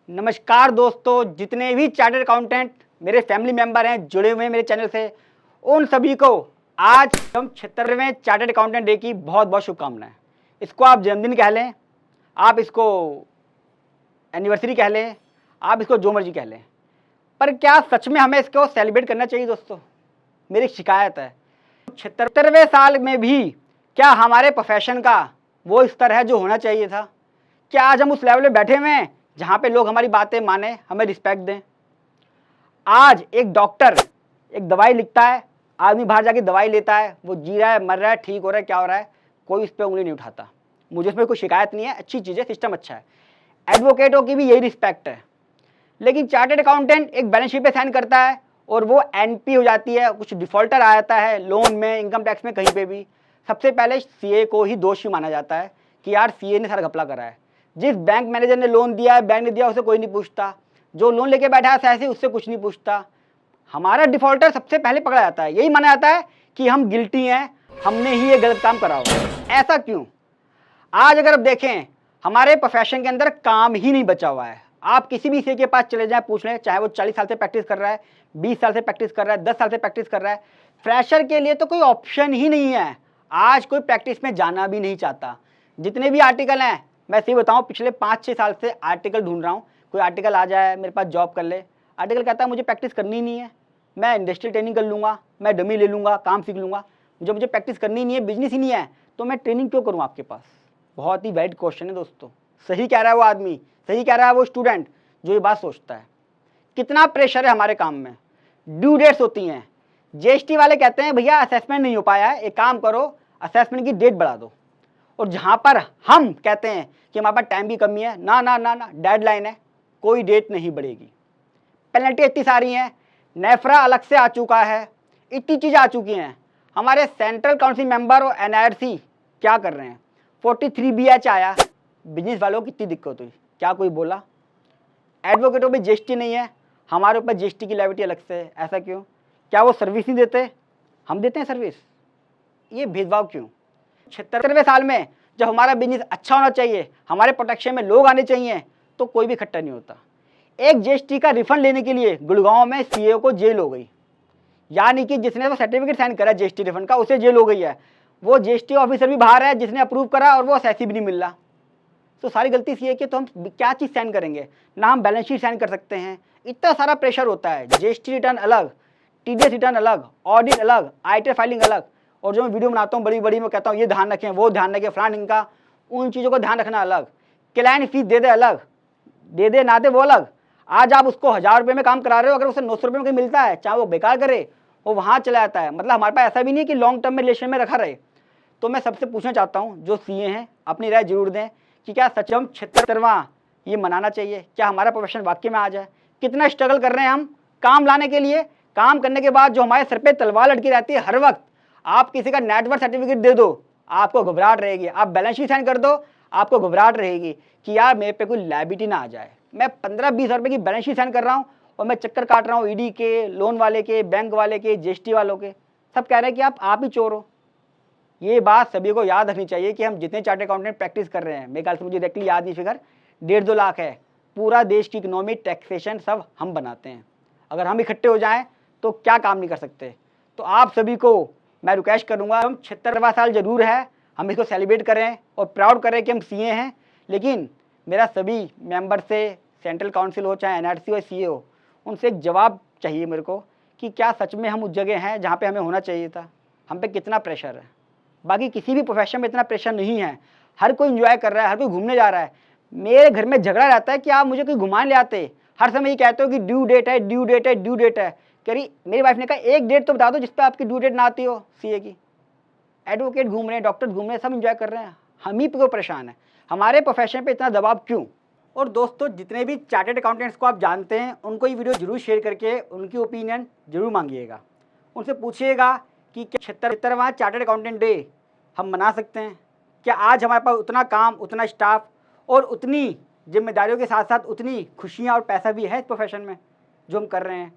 नमस्कार दोस्तों, जितने भी चार्टर्ड अकाउंटेंट मेरे फैमिली मेंबर हैं जुड़े हुए हैं मेरे चैनल से, उन सभी को आज हम 76वें चार्टर्ड अकाउंटेंट डे की बहुत बहुत शुभकामनाएं। इसको आप जन्मदिन कह लें, आप इसको एनिवर्सरी कह लें, आप इसको जो मर्जी कह लें, पर क्या सच में हमें इसको सेलिब्रेट करना चाहिए दोस्तों? मेरी शिकायत है 76वें साल में भी क्या हमारे प्रोफेशन का वो स्तर है जो होना चाहिए था? क्या आज हम उस लेवल में बैठे हुए हैं जहाँ पे लोग हमारी बातें माने, हमें रिस्पेक्ट दें? आज एक डॉक्टर एक दवाई लिखता है, आदमी बाहर जाके दवाई लेता है, वो जी रहा है, मर रहा है, ठीक हो रहा है, क्या हो रहा है, कोई इस पर उंगली नहीं उठाता। मुझे उसमें कोई शिकायत नहीं है, अच्छी चीज़ है, सिस्टम अच्छा है, एडवोकेटों की भी यही रिस्पेक्ट है। लेकिन चार्टर्ड अकाउंटेंट एक बैलेंस शीट पे साइन करता है और वो एनपी हो जाती है, कुछ डिफॉल्टर आ जाता है लोन में, इनकम टैक्स में, कहीं पे भी सबसे पहले सीए को ही दोषी माना जाता है कि यार सीए ने सारा घपला करा है। जिस बैंक मैनेजर ने लोन दिया है, बैंक ने दिया, उसे कोई नहीं पूछता। जो लोन लेके बैठा है ऐसे, उससे कुछ नहीं पूछता। हमारा डिफॉल्टर सबसे पहले पकड़ा जाता है, यही माना जाता है कि हम गिल्टी हैं, हमने ही ये गलत काम करा होगा। ऐसा क्यों? आज अगर आप देखें, हमारे प्रोफेशन के अंदर काम ही नहीं बचा हुआ है। आप किसी भी सीए के पास चले जाएं, पूछ लें, चाहे वो 40 साल से प्रैक्टिस कर रहा है, 20 साल से प्रैक्टिस कर रहा है, 10 साल से प्रैक्टिस कर रहा है, फ्रेशर के लिए तो कोई ऑप्शन ही नहीं है। आज कोई प्रैक्टिस में जाना भी नहीं चाहता। जितने भी आर्टिकल हैं, मैं सही बताऊं, पिछले 5-6 साल से आर्टिकल ढूंढ रहा हूं, कोई आर्टिकल आ जाए मेरे पास जॉब कर ले। आर्टिकल कहता है मुझे प्रैक्टिस करनी नहीं है, मैं इंडस्ट्रियल ट्रेनिंग कर लूँगा, मैं डमी ले लूँगा, काम सीख लूँगा, मुझे प्रैक्टिस करनी नहीं है, बिजनेस ही नहीं है, तो मैं ट्रेनिंग क्यों करूँ आपके पास? बहुत ही वैलिड क्वेश्चन है दोस्तों। सही कह रहा है वो आदमी, सही कह रहा है वो स्टूडेंट जो ये बात सोचता है। कितना प्रेशर है हमारे काम में, ड्यू डेट्स होती हैं। जीएसटी वाले कहते हैं भैया असेसमेंट नहीं हो पाया है, एक काम करो असेसमेंट की डेट बढ़ा दो। और जहाँ पर हम कहते हैं कि हमारे पास टाइम की कमी है, ना ना ना ना, डेडलाइन है, कोई डेट नहीं बढ़ेगी। पेनल्टी इतनी सारी हैं, नेफ्रा अलग से आ चुका है, इतनी चीज़ें आ चुकी हैं। हमारे सेंट्रल काउंसिल मेंबर और एनआरसी क्या कर रहे हैं? 43BH आया, बिजनेस वालों को कितनी दिक्कत हुई, क्या कोई बोला? एडवोकेटों पे जीएसटी नहीं है, हमारे ऊपर जीएसटी की लाइबिलिटी अलग से है। ऐसा क्यों? क्या वो सर्विस नहीं देते? हम देते हैं सर्विस। ये भेदभाव क्यों? 76वें साल में जब हमारा बिजनेस अच्छा होना चाहिए, हमारे प्रोटेक्शन में लोग आने चाहिए, तो कोई भी इकट्ठा नहीं होता। एक जीएसटी का रिफंड लेने के लिए गुड़गांव में सीए को जेल हो गई, यानी कि जिसने वो सर्टिफिकेट साइन करा जीएसटी रिफंड का, उसे जेल हो गई है। वो जीएसटी ऑफिसर भी बाहर है जिसने अप्रूव करा, और वो असेसी भी नहीं मिल रहा। तो सारी गलती सीए की, तो हम क्या चीज़ साइन करेंगे? ना हम बैलेंस शीट साइन कर सकते हैं, इतना सारा प्रेशर होता है। जीएसटी रिटर्न अलग, टीडीएस रिटर्न अलग, ऑडिट अलग, आईटी फाइलिंग अलग। और जो मैं वीडियो बनाता हूँ बड़ी बड़ी, मैं कहता हूँ ये ध्यान रखें, वो ध्यान रखें, फलान इनका, उन चीज़ों को ध्यान रखना अलग। क्लाइंट फीस दे दे अलग, दे दे ना दे वो अलग। आज आप उसको 1000 रुपये में काम करा रहे हो, अगर उसे 900 रुपये में कहीं मिलता है, चाहे वो बेकार करे, वो वहाँ चला जाता है। मतलब हमारे पास ऐसा भी नहीं है कि लॉन्ग टर्म में रिलेशन में रखा रहे। तो मैं सबसे पूछना चाहता हूँ, जो सीए हैं अपनी राय जरूर दें कि क्या सच हम 76वां ये मनाना चाहिए? क्या हमारा प्रोफेशन वाकई में आ जाए? कितना स्ट्रगल कर रहे हैं हम काम लाने के लिए। काम करने के बाद जो हमारे सर पे तलवार लटकी रहती है हर वक्त। आप किसी का नेटवर्क सर्टिफिकेट दे दो, आपको घबराहट रहेगी। आप बैलेंस शीट साइन कर दो, आपको घबराहट रहेगी कि यार मेरे पे कोई लायबिलिटी ना आ जाए। मैं 15-20 रुपए की बैलेंस शीट साइन कर रहा हूँ और मैं चक्कर काट रहा हूँ ईडी के, लोन वाले के, बैंक वाले के, जीएसटी वालों के। सब कह रहे हैं कि आप ही चोर हो। ये बात सभी को याद रखनी चाहिए कि हम जितने चार्टर्ड अकाउंटेंट प्रैक्टिस कर रहे हैं, मेरे ख्याल से मुझे डायरेक्टली याद नहीं फिगर, 1.5-2 लाख है। पूरा देश की इकोनॉमी, टैक्सेशन सब हम बनाते हैं। अगर हम इकट्ठे हो जाएं तो क्या काम नहीं कर सकते। तो आप सभी को मैं रिक्वेस्ट करूंगा, हम 76वां साल जरूर है, हम इसको सेलिब्रेट करें और प्राउड करें कि हम सीए हैं। लेकिन मेरा सभी मेंबर से, सेंट्रल काउंसिल हो चाहे एनआरसी हो, सीए हो, उनसे एक जवाब चाहिए मेरे को कि क्या सच में हम उस जगह हैं जहाँ पे हमें होना चाहिए था? हम पे कितना प्रेशर है? बाकी किसी भी प्रोफेशन में इतना प्रेशर नहीं है। हर कोई एंजॉय कर रहा है, हर कोई घूमने जा रहा है। मेरे घर में झगड़ा रहता है कि आप मुझे कोई घुमाने ले आते, हर समय ये कहते हो कि ड्यू डेट है, ड्यू डेट है, ड्यू डेट है। कह रही मेरी वाइफ ने कहा एक डेट तो बता दो जिस पे आपकी ड्यू डेट ना आती हो सीए की। एडवोकेट घूम रहे हैं, डॉक्टर घूम रहे हैं, सब एंजॉय कर रहे हैं, हम ही क्यों परेशान है? हमारे प्रोफेशन पे इतना दबाव क्यों? और दोस्तों, जितने भी चार्टर्ड अकाउंटेंट्स को आप जानते हैं, उनको ये वीडियो जरूर शेयर करके उनकी ओपिनियन जरूर मांगिएगा। उनसे पूछिएगा कि क्या 76वां चार्टर्ड अकाउंटेंट डे हम मना सकते हैं? क्या आज हमारे पास उतना काम, उतना स्टाफ और उतनी जिम्मेदारियों के साथ साथ उतनी खुशियाँ और पैसा भी है इस प्रोफेशन में जो हम कर रहे हैं?